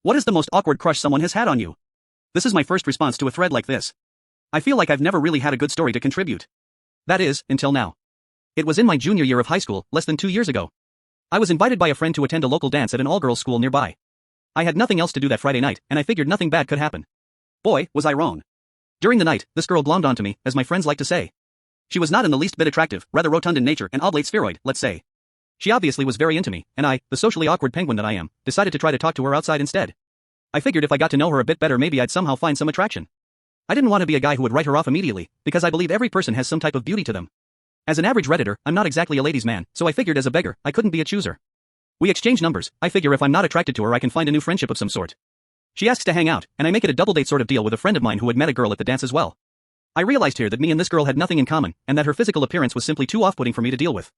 What is the most awkward crush someone has had on you? This is my first response to a thread like this. I feel like I've never really had a good story to contribute. That is, until now. It was in my junior year of high school, less than 2 years ago. I was invited by a friend to attend a local dance at an all-girls school nearby. I had nothing else to do that Friday night, and I figured nothing bad could happen. Boy, was I wrong. During the night, this girl glommed onto me, as my friends like to say. She was not in the least bit attractive, rather rotund in nature and oblate spheroid, let's say. She obviously was very into me, and I, the socially awkward penguin that I am, decided to try to talk to her outside instead. I figured if I got to know her a bit better maybe I'd somehow find some attraction. I didn't want to be a guy who would write her off immediately, because I believe every person has some type of beauty to them. As an average Redditor, I'm not exactly a ladies' man, so I figured as a beggar, I couldn't be a chooser. We exchange numbers. I figure if I'm not attracted to her I can find a new friendship of some sort. She asks to hang out, and I make it a double date sort of deal with a friend of mine who had met a girl at the dance as well. I realized here that me and this girl had nothing in common, and that her physical appearance was simply too off-putting for me to deal with.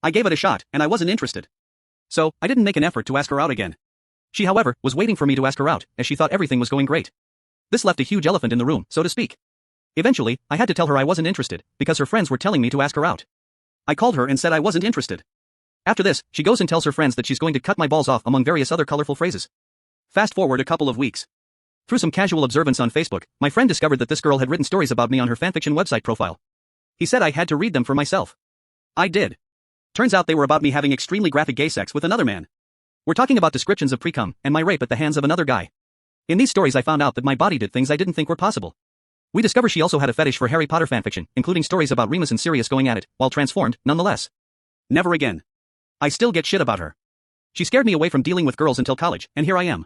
I gave it a shot, and I wasn't interested. So, I didn't make an effort to ask her out again. She, however, was waiting for me to ask her out, as she thought everything was going great. This left a huge elephant in the room, so to speak. Eventually, I had to tell her I wasn't interested, because her friends were telling me to ask her out. I called her and said I wasn't interested. After this, she goes and tells her friends that she's going to cut my balls off among various other colorful phrases. Fast forward a couple of weeks. Through some casual observance on Facebook, my friend discovered that this girl had written stories about me on her fanfiction website profile. He said I had to read them for myself. I did. Turns out they were about me having extremely graphic gay sex with another man. We're talking about descriptions of pre-cum and my rape at the hands of another guy. In these stories I found out that my body did things I didn't think were possible. We discover she also had a fetish for Harry Potter fanfiction, including stories about Remus and Sirius going at it, while transformed, nonetheless. Never again. I still get shit about her. She scared me away from dealing with girls until college, and here I am.